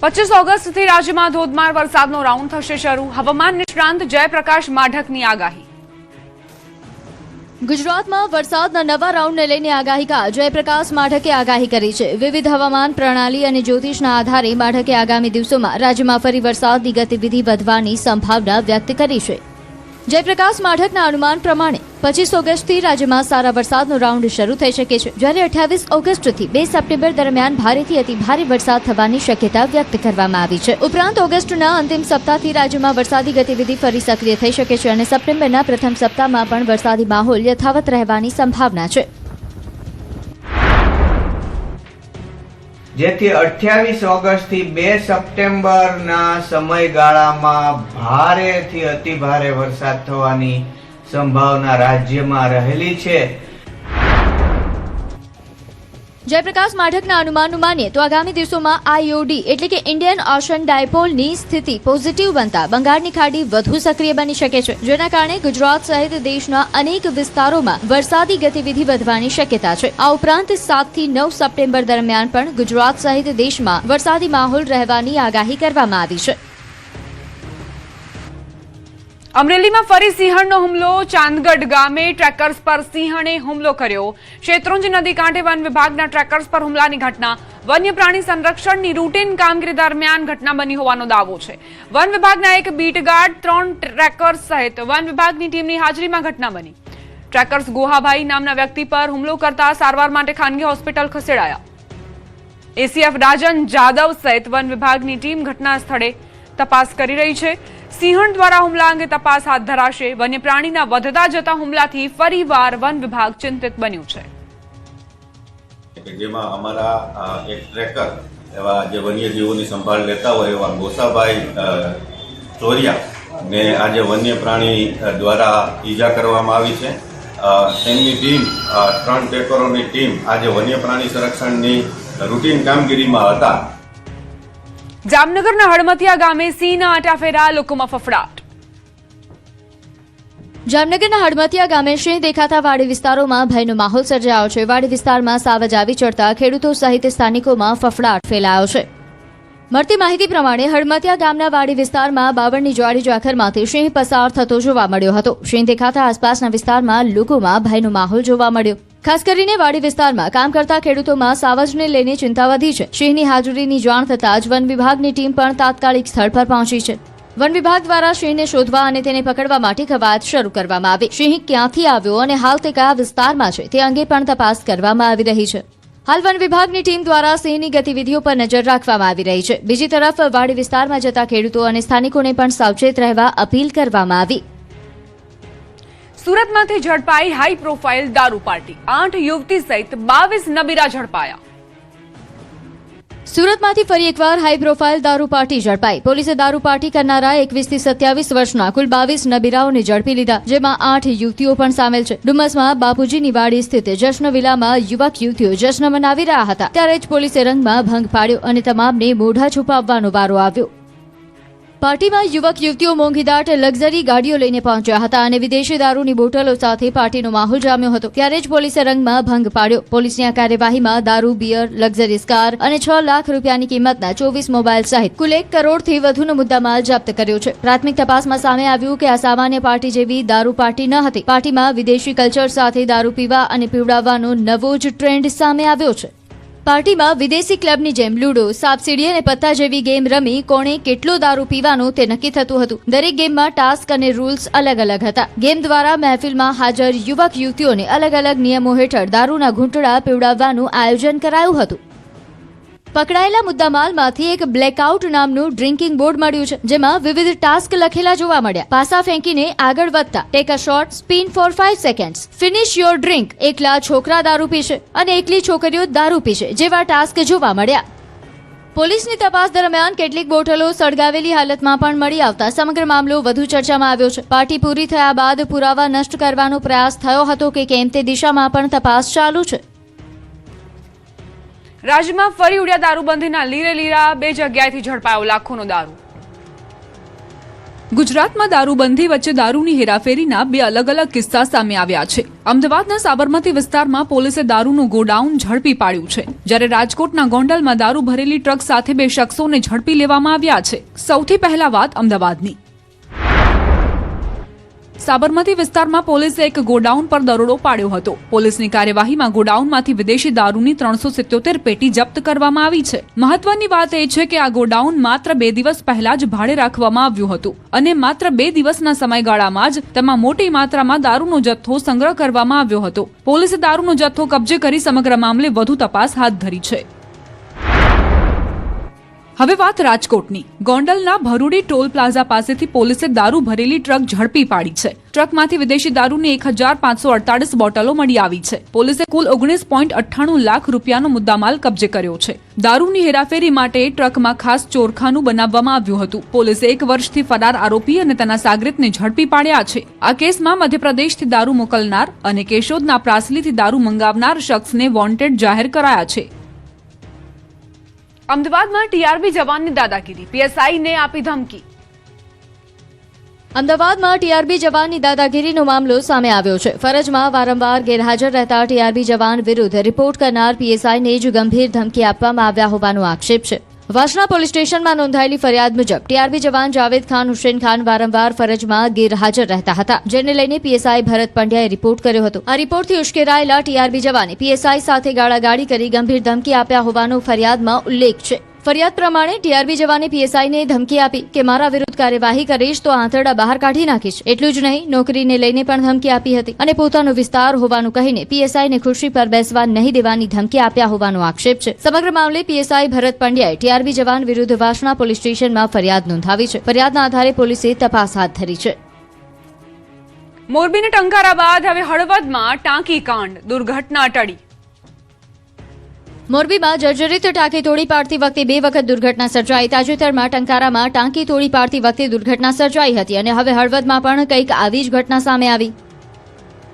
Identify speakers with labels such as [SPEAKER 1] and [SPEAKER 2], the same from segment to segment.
[SPEAKER 1] 25 ઓગસ્ટથી રાજ્યમાં ધોધમાર વરસાદનો રાઉન્ડ થશે શરૂ. હવામાન નિષ્ણાંત જયપ્રકાશ માઢકની આગાહી.
[SPEAKER 2] ગુજરાતમાં વરસાદના નવા રાઉન્ડને લઈને આગાહીકાર જયપ્રકાશ માઢકે આગાહી કરી છે. વિવિધ હવામાન પ્રણાલી અને જ્યોતિષના આધારે માઢકે આગામી દિવસોમાં રાજ્યમાં ફરી વરસાદની ગતિવિધિ વધવાની સંભાવના વ્યક્ત કરી છે. જયપ્રકાશ માઢકના અનુમાન પ્રમાણે 25 ઓગસ્ટથી રાજ્યમાં સારા વરસાદનો રાઉન્ડ શરૂ થઈ શકે છે, જ્યારે 28 ઓગસ્ટથી 2 સપ્ટેમ્બર દરમિયાન ભારેથી અતિભારે વરસાદ થવાની શક્યતા વ્યક્ત કરવામાં આવી છે. ઉપરાંત ઓગસ્ટના અંતિમ સપ્તાહથી રાજ્યમાં વરસાદી ગતિવિધિ ફરી સક્રિય થઈ શકે છે અને સપ્ટેમ્બરના પ્રથમ સપ્તાહમાં પણ વરસાદી માહોલ યથાવત રહેવાની સંભાવના છે.
[SPEAKER 3] જેથી 28 ઓગસ્ટથી 2 સપ્ટેમ્બરના સમયગાળામાં ભારેથી અતિભારે વરસાદ થવાની સંભાવના રાજ્યમાં રહેલી છે.
[SPEAKER 2] જયપ્રકાશ માઢકના અનુમાનનું માનીએ તો આગામી દિવસોમાં આઈઓડી એટલે કે ઇન્ડિયન ઓશન ડાયપોલની સ્થિતિ પોઝિટિવ બનતા બંગાળની ખાડી વધુ સક્રિય બની શકે છે, જેના કારણે ગુજરાત સહિત દેશના અનેક વિસ્તારોમાં વરસાદી ગતિવિધિ વધવાની શક્યતા છે. આ ઉપરાંત 7 થી 9 સપ્ટેમ્બર દરમિયાન પણ ગુજરાત સહિત દેશમાં વરસાદી માહોલ રહેવાની આગાહી કરવામાં આવી છે.
[SPEAKER 1] અમરેલીમાં ફરી સિંહણનો હુમલો. ચાંદગઢ ગામે ટ્રેકર્સ પર સિંહણે હુમલો કર્યો. શેત્રુંજી નદી કાંઠે વન વિભાગના ટ્રેકર્સ પર હુમલાની ઘટના. વન્ય પ્રાણી સંરક્ષણની રૂટીન કામગીરી દરમિયાન ઘટના બની હોવાનો દાવો છે. વન વિભાગના એક બીટગાર્ડ 3 ટ્રેકર્સ સહિત વન વિભાગની ટીમની હાજરીમાં ઘટના બની. ટ્રેકર્સ ગોહાભાઈ નામના વ્યક્તિ પર હુમલો કરતા સારવાર માટે ખાનગી હોસ્પિટલ ખસેડાયા. એસીએફ રાજન જાદવ સહિત વન વિભાગની ટીમ ઘટના સ્થળે તપાસ કરી રહી છે. સિંહણ દ્વારા હુમલા અંગે તપાસ હાથ ધરાશે. વન્ય પ્રાણીના વધતા જતા હુમલાથી ફરીવાર વન વિભાગ ચિંતિત બન્યું છે.
[SPEAKER 4] જેમાં અમારા એક ટ્રેકર એવા જે વન્યજીવોની સંભાળ લેતા હોય એવા ગોસાભાઈ ચોરિયા ને આજે વન્ય પ્રાણી દ્વારા ઈજા કરવામાં આવી છે. તેમની ટીમ 3 ટ્રેકરોની ટીમ આજે વન્ય પ્રાણી સંરક્ષણની રૂટીન કામગીરીમાં હતા.
[SPEAKER 1] જામનગરના હળમતિયા ગામે સિંહના આટાફેરા, લોકોમાં ફફડાટ.
[SPEAKER 2] જામનગરના હળમતિયા ગામે સિંહ દેખાતા વાડી વિસ્તારોમાં ભયનો માહોલ સર્જાયો છે. વાડી વિસ્તારમાં સાવજ આવી ચડતા ખેડૂતો સહિત સ્થાનિકોમાં ફફડાટ ફેલાયો છે. મળતી માહિતી પ્રમાણે હળમતિયા ગામના વાડી વિસ્તારમાં બાવળની જ્વાળી જાખરમાંથી સિંહ પસાર થતો જોવા મળ્યો હતો. સિંહ દેખાતા આસપાસના વિસ્તારમાં લોકોમાં ભયનો માહોલ જોવા મળ્યો. ખાસ કરીને વાડી વિસ્તારમાં કામ કરતા ખેડૂતોમાં સાવજને લઈને ચિંતા વધી છે. સિંહની હાજરીની જાણ થતાં જ વન વિભાગની ટીમ પણ તાત્કાલિક સ્થળ પર પહોંચી છે. વન વિભાગ દ્વારા સિંહને શોધવા અને તેને પકડવા માટે કવાયત શરૂ કરવામાં આવી. સિંહ ક્યાંથી આવ્યો અને હાલ તે કયા વિસ્તારમાં છે તે અંગે પણ તપાસ કરવામાં આવી રહી છે. હાલ વન વિભાગની ટીમ દ્વારા સિંહની ગતિવિધિઓ પર નજર રાખવામાં આવી રહી છે. બીજી તરફ વાડી વિસ્તારમાં જતા ખેડૂતો અને સ્થાનિકોને પણ સાવચેત રહેવા અપીલ કરવામાં આવી.
[SPEAKER 1] સુરતમાંથી ઝડપાઈ હાઈ પ્રોફાઇલ દારૂ પાર્ટી. 8 યુવતી સહિત 22 નબીરા ઝડપાયા.
[SPEAKER 2] સુરતમાંથી ફરી એકવાર હાઈ પ્રોફાઇલ દારૂ પાર્ટી ઝડપાઈ. પોલીસે દારૂ પાર્ટી કરનારા 21 થી 27 વર્ષના કુલ 22 નબીરાઓને ઝડપી લીધા, જેમાં 8 યુવતીઓ પણ સામેલ છે. ડુમસમાં બાપુજીની વાડી સ્થિત જશ્ન વિલામાં યુવક યુવતીઓ જશ્ન મનાવી રહ્યા હતા, ત્યારે જ પોલીસે રંગમાં ભંગ પાડ્યો અને તમામને મોઢા છુપાવવાનો વારો આવ્યો. પાર્ટીમાં યુવક યુવતીઓ મોંઘીદાટ લક્ઝરી ગાડીઓ લઈને પહોંચ્યા હતા અને વિદેશી દારૂની બોટલો સાથે પાર્ટીનો માહોલ જામ્યો હતો, ત્યારે જ પોલીસે રંગમાં ભંગ પાડ્યો. પોલીસની આ કાર્યવાહીમાં દારૂ, બિયર, લક્ઝરીઝ કાર અને 6 લાખ રૂપિયાની કિંમતના 24 મોબાઈલ સહિત કુલ 1 કરોડથી વધુનો મુદ્દામાલ જપ્ત કર્યો છે. પ્રાથમિક તપાસમાં સામે આવ્યું કે આ સામાન્ય પાર્ટી જેવી દારૂ પાર્ટી ન હતી. પાર્ટીમાં વિદેશી કલ્ચર સાથે દારૂ પીવા અને પીવડાવવાનો નવો જ ટ્રેન્ડ સામે આવ્યો છે. પાર્ટીમાં વિદેશી ક્લબની જેમ લૂડો, સાપસીડી અને પત્તા જેવી ગેમ રમી કોણે કેટલો દારૂ પીવાનો તે નક્કી થતું હતું. દરેક ગેમમાં ટાસ્ક અને રૂલ્સ અલગ અલગ હતા. ગેમ દ્વારા મહેફિલમાં હાજર યુવક યુવતીઓને અલગ અલગ નિયમો હેઠળ દારૂના ઘૂંટડા પીવડાવવાનું આયોજન કરાયું હતું. પકડાયેલા મુદ્દામાલમાંથી એક બ્લેકઆઉટ નામનું ડ્રિંકિંગ બોર્ડ મળ્યું છે, જેમાં વિવિધ ટાસ્ક લખેલા જોવા મળ્યા. પાસા ફેંકીને આગળ વધતા, take a shot, spin for 5 seconds, finish your drink, એકલા છોકરા દારૂ પીશે અને એકલી છોકરીઓ દારૂ પીશે જેવા ટાસ્ક જોવા મળ્યા. પોલીસની તપાસ દરમિયાન કેટલીક બોટલો સળગાવેલી હાલતમાં પણ મળી આવતા સમગ્ર મામલો વધુ ચર્ચામાં આવ્યો છે. પાર્ટી પૂરી થયા બાદ પુરાવા નષ્ટ કરવાનો પ્રયાસ થયો હતો કે કેમ તે દિશામાં પણ તપાસ ચાલુ છે.
[SPEAKER 1] રાજ્યમાં ફરી ઉડ્યા દારૂબંધીના લીરે લીરા. 2 જગ્યાએથી ઝડપાયો લાખોનો દારૂ. ગુજરાતમાં દારૂબંધી વચ્ચે દારૂની હેરાફેરીના બે અલગ અલગ કિસ્સા સામે આવ્યા છે. અમદાવાદના સાબરમતી વિસ્તારમાં પોલીસે દારૂનું ગોડાઉન ઝડપી પાડ્યું છે, જ્યારે રાજકોટના ગોંડલમાં દારૂ ભરેલી ટ્રક સાથે બે શખ્સોને ઝડપી લેવામાં આવ્યા છે. સૌથી પહેલા વાત અમદાવાદની. સાબરમતી વિસ્તારમાં પોલીસે એક ગોડાઉન પર દરોડો પાડ્યો હતો. પોલીસની કાર્યવાહીમાં ગોડાઉનમાંથી વિદેશી દારૂની 377 પેટી જપ્ત કરવામાં આવી છે. મહત્વની વાત એ છે કે આ ગોડાઉન માત્ર 2 દિવસ પહેલા જ ભાડે રાખવામાં આવ્યું હતું અને માત્ર 2 દિવસના સમયગાળામાં જ તેમાં મોટી માત્રામાં દારૂનો જથ્થો સંગ્રહ કરવામાં આવ્યો હતો. પોલીસે દારૂનો જથ્થો કબજે કરી સમગ્ર મામલે વધુ તપાસ હાથ ધરી છે. હવે વાત રાજકોટની. ગોંડલના ભરૂડી ટોલ પ્લાઝા પાસેથી પોલીસે દારૂ ભરેલી ટ્રક ઝડપી પાડી છે. ટ્રકમાંથી વિદેશી દારૂની 1548 બોટલો મળી આવી છે. પોલીસે કુલ 19.98 લાખ રૂપિયાનો મુદ્દામાલ કબજે કર્યો છે. દારૂની હેરાફેરી માટે ટ્રકમાં ખાસ ચોરખાનું બનાવવામાં આવ્યું હતું. પોલીસે 1 વર્ષથી ફરાર આરોપી અને તેના સાગરીતને ઝડપી પાડ્યા છે. આ કેસમાં મધ્યપ્રદેશથી દારૂ મોકલનાર અને કેશોદના પ્રાસલીથી દારૂ મંગાવનાર શખ્સને વોન્ટેડ જાહેર કરાયા છે. અમદાવાદમાં ટીઆરબી જવાનની દાદાગીરી, પીએસઆઈને આપી ધમકી.
[SPEAKER 2] અમદાવાદમાં ટીઆરબી જવાનની દાદાગીરીનો મામલો સામે આવ્યો છે. ફરજમાં વારંવાર ગેરહાજર રહેતા ટીઆરબી જવાન વિરુદ્ધ રિપોર્ટ કરનાર પીએસઆઈને જ ગંભીર ધમકી આપવામાં આવ્યા હોવાનો આક્ષેપ છે. વાસણા પોલીસ સ્ટેશનમાં નોંધાયેલી ફરિયાદ મુજબ ટીઆરબી જવાન જાવેદ ખાન હુસેન ખાન વારંવાર ફરજમાં ગેરહાજર રહેતા હતા, જેને લઈને પીએસઆઈ ભરત પંડ્યાએ રિપોર્ટ કર્યો હતો. આ રિપોર્ટથી ઉશ્કેરાયેલા ટીઆરબી જવાને પીએસઆઈ સાથે ગાળાગાળી કરી ગંભીર ધમકી આપ્યા હોવાનો ફરિયાદમાં ઉલ્લેખ છે. ફરિયાદ પ્રમાણે ટીઆરબી જવાને પીએસઆઈને ધમકી આપી કે મારા વિરુદ્ધ કાર્યવાહી કરીશ તો આંતરડા બહાર કાઢી નાખીશ. એટલું જ નહીં, નોકરીને લઈને પણ ધમકી આપી હતી અને પોતાનો વિસ્તાર હોવાનું કહીને પીએસઆઈને ખુરશી પર બેસવા નહીં દેવાની ધમકી આપ્યા હોવાનો આક્ષેપ છે. સમગ્ર મામલે પીએસઆઈ ભરત પંડ્યાએ ટીઆરબી જવાન વિરુદ્ધ વાસણા પોલીસ સ્ટેશનમાં ફરિયાદ નોંધાવી છે. ફરિયાદના આધારે પોલીસે તપાસ હાથ ધરી છે.
[SPEAKER 1] મોરબીને ટંકારા બાદ હવે હળવદમાં ટાંકી કાંડ, દુર્ઘટના ટળી.
[SPEAKER 2] મોરબીમાં જર્જરિત ટાંકી તોડી પાડતી વખતે 2 વખત દુર્ઘટના સર્જાઈ. તાજેતરમાં ટંકારામાં ટાંકી તોડી પાડતી વખતે દુર્ઘટના સર્જાઈ હતી અને હવે હળવદમાં પણ કંઈક આવી જ ઘટના સામે આવી.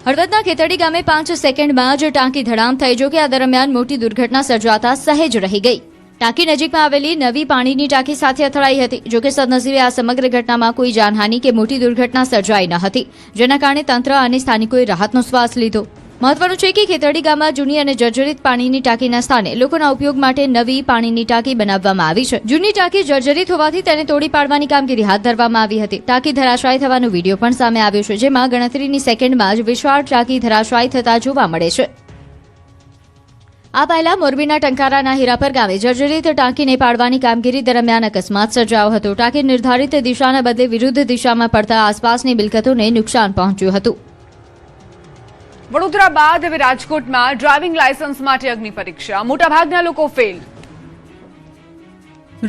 [SPEAKER 2] હળવદના ખેતડી ગામે 5 સેકન્ડમાં જ ટાંકી ધડામ થઈ. જો કે આ દરમિયાન મોટી દુર્ઘટના સર્જાતા સહેજ રહી ગઈ. ટાંકી નજીકમાં આવેલી નવી પાણીની ટાંકી સાથે અથડાઈ હતી. જો કે સદનસીબે આ સમગ્ર ઘટનામાં કોઈ જાનહાનિ કે મોટી દુર્ઘટના સર્જાઈ ન હતી, જેના કારણે તંત્ર અને સ્થાનિકોએ રાહતનો શ્વાસ લીધો. મહત્વનું છે કે ખેતડી ગામમાં જૂની અને જર્જરિત પાણીની ટાંકીના સ્થાને લોકોના ઉપયોગ માટે નવી પાણીની ટાંકી બનાવવામાં આવી છે. જૂની ટાંકી જર્જરિત હોવાથી તેને તોડી પાડવાની કામગીરી હાથ ધરવામાં આવી હતી. ટાંકી ધરાશાયી થવાનો વિડીયો પણ સામે આવ્યો છે, જેમાં ગણતરીની સેકન્ડમાં જ વિશાળ ટાંકી ધરાશાયી થતા જોવા મળે છે. આ પહેલા મોરબીના ટંકારાના હીરાપર ગામે જર્જરિત ટાંકીને પાડવાની કામગીરી દરમિયાન અકસ્માત સર્જાયો હતો. ટાંકી નિર્ધારિત દિશાના બદલે વિરુદ્ધ દિશામાં પડતા આસપાસની મિલકતોને નુકસાન પહોંચ્યું હતું.
[SPEAKER 1] વડોદરા બાદ હવે રાજકોટમાં ડ્રાઇવિંગ લાયસન્સ માટે અગ્નિ પરીક્ષા, મોટાભાગના લોકો ફેલ.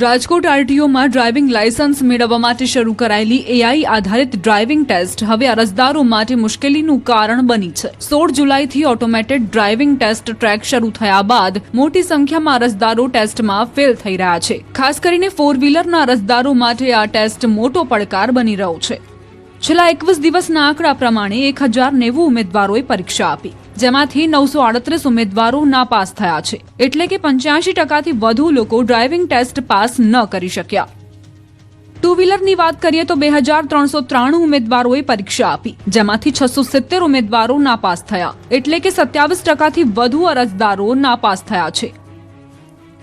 [SPEAKER 1] રાજકોટ આરટીઓમાં ડ્રાઇવિંગ લાયસન્સ મેળવવા માટે શરૂ કરાયેલી એઆઈ આધારિત ડ્રાઇવિંગ ટેસ્ટ હવે અરજદારો માટે મુશ્કેલીનું કારણ બની છે. 16 જુલાઈથી ઓટોમેટેડ ડ્રાઇવિંગ ટેસ્ટ ટ્રેક શરૂ થયા બાદ મોટી સંખ્યામાં અરજદારો ટેસ્ટમાં ફેલ થઈ રહ્યા છે. ખાસ કરીને 4 વ્હીલરના અરજદારો માટે આ ટેસ્ટ મોટો પડકાર બની રહ્યો છે. છેલ્લા 21 દિવસના આંકડા પ્રમાણે 1090 ઉમેદવારોએ પરીક્ષા આપી, જેમાંથી 938 ઉમેદવારો નાપાસ થયા છે. એટલે કે 85%થી વધુ લોકો ડ્રાઇવિંગ ટેસ્ટ પાસ ન કરી શક્યા. 2 વ્હીલરની વાત કરીએ તો 2393 ઉમેદવારોએ પરીક્ષા આપી, જેમાંથી 670 ઉમેદવારો નાપાસ થયા. એટલે કે 27%થી વધુ અરજદારો નાપાસ થયા છે.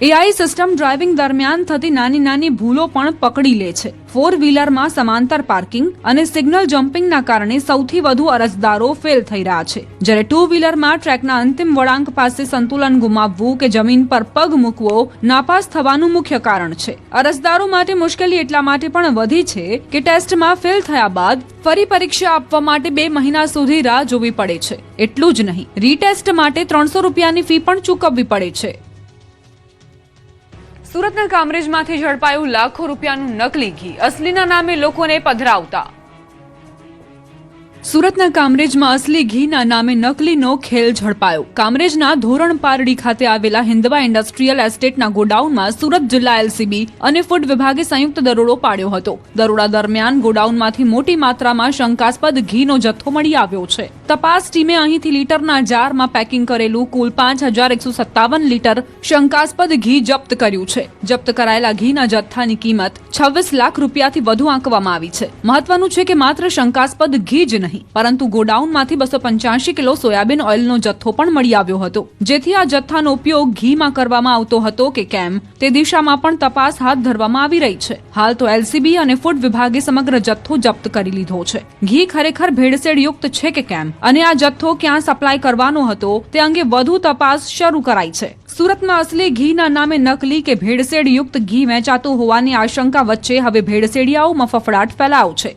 [SPEAKER 1] એઆઈ સિસ્ટમ ડ્રાઇવિંગ દરમિયાન થતી નાની નાની ભૂલો પણ પકડી લે છે. 4 વ્હીલરમાં સમાંતર પાર્કિંગ અને સિગ્નલ જમ્પિંગના કારણે સૌથી વધુ અરજદારો ફેલ થઈ રહ્યા છે, જ્યારે 2 વ્હીલરમાં ટ્રેકના અંતિમ વળાંક પાસે સંતુલન ગુમાવવું કે જમીન પર પગ મૂકવો નાપાસ થવાનું મુખ્ય કારણ છે. અરજદારો માટે મુશ્કેલી એટલા માટે પણ વધી છે કે ટેસ્ટમાં ફેલ થયા બાદ ફરી પરીક્ષા આપવા માટે 2 મહિના સુધી રાહ જોવી પડે છે. એટલું જ નહીં, રીટેસ્ટ માટે 300 રૂપિયાની ફી પણ ચૂકવવી પડે છે. સુરતના કામરેજમાંથી ઝડપાયું લાખો રૂપિયાનું નકલી ઘી, અસલીના નામે લોકોને પધરાવતા. સુરતના કામરેજમાં અસલી ઘીના નામે નકલીનો ખેલ ઝડપાયો. કામરેજના ધોરણ પારડી ખાતે આવેલા હિન્દવા ઇન્ડસ્ટ્રીયલ એસ્ટેટના ગોડાઉનમાં સુરત જિલ્લા એલસીબી અને ફૂડ વિભાગે સંયુક્ત દરોડો પાડ્યો હતો. દરોડા દરમિયાન ગોડાઉનમાંથી મોટી માત્રામાં શંકાસ્પદ ઘીનો જથ્થો મળી આવ્યો છે. તપાસ ટીમે અહીંથી લીટરના જારમાં પેકિંગ કરેલું કુલ 5157 લીટર શંકાસ્પદ ઘી જપ્ત કર્યું છે. જપ્ત કરાયેલા ઘીના જથ્થાની કિંમત 26 લાખ રૂપિયાથી વધુ આંકવામાં આવી છે. મહત્વનું છે કે માત્ર શંકાસ્પદ ઘી જ નહીં પરંતુ ગોડાઉનમાંથી 285 કિલો સોયાબીન ઓઇલનો જથ્થો પણ મળી આવ્યો હતો. જેથી આ જથ્થાનો ઉપયોગ ઘીમાં કરવામાં આવતો હતો કે કેમ તે દિશામાં પણ તપાસ હાથ ધરવામાં આવી રહી છે. હાલ તો એલસીબી અને ફૂડ વિભાગે સમગ્ર જથ્થો જપ્ત કરી લીધો છે. ઘી ખરેખર ભેળસેળયુક્ત છે કે કેમ અને આ જથ્થો ક્યાં સપ્લાય કરવાનો હતો તે અંગે વધુ તપાસ શરૂ કરાઈ છે. સુરતમાં અસલી ઘીના નામે નકલી કે ભેળસેળયુક્ત ઘી વેચાતું હોવાની આશંકા વચ્ચે હવે ભેળસેળિયાઓમાં ફફડાટ ફેલાયો છે.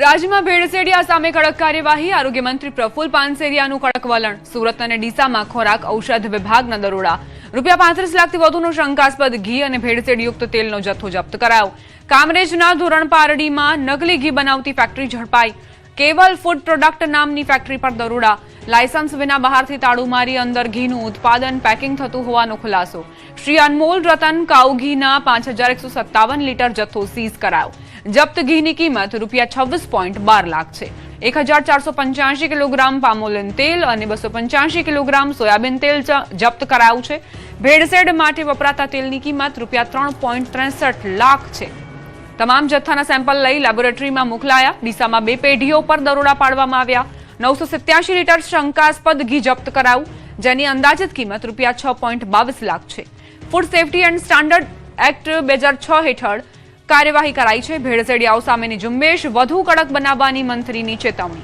[SPEAKER 1] રાજ્યમાં ભેળસેળિયા સામે કડક કાર્યવાહી. આરોગ્ય મંત્રી પ્રફુલ પાનસેરિયાનું કડક વલણ. સુરત અને ડીસામાં ખોરાક ઔષધ વિભાગના દરોડા. ₹35 લાખથી વધુનો શંકાસ્પદ ઘી અને ભેળસેળયુક્ત તેલનો જથ્થો જપ્ત કરાયો. કામરેજના ધોરણ પારડીમાં નકલી ઘી બનાવતી ફેક્ટરી ઝડપાઈ. કેવલ ફૂડ પ્રોડક્ટ નામની ફેક્ટરી પર દરોડા. લાયસન્સ વિના બહારથી તાળું મારી અંદર ઘીનું ઉત્પાદન પેકિંગ થતું હોવાનો ખુલાસો. શ્રી અનમોલ રતન કાઉ ઘીના 5157 લીટર જથ્થો સીઝ કરાયો. જપ્ત ઘીની કિંમત ₹26.12 લાખ છે. 1485 કિલોગ્રામ પામોલિન તેલ અને 285 કિલોગ્રામ સોયાબીન તેલ જપ્ત કરાયું છે. ભેળસેળ માટે વપરાતા તેલની કિંમત ₹3.63 લાખ છે. તમામ જથ્થાના સેમ્પલ લઈ લેબોરેટરીમાં મોકલાયા. ડીસામાં 2 પેઢીઓ પર દરોડા પાડવામાં આવ્યા. 987 લીટર શંકાસ્પદ ઘી જપ્ત કરાયું, જેની અંદાજિત કિંમત ₹6.22 લાખ છે. Food safety and standard act 2006 હેઠળ કાર્યવાહી કરાઈ છે. ભેળસેળિયાઓ સામેની ઝુંબેશ વધુ કડક બનાવવાની મંત્રીની ચેતવણી.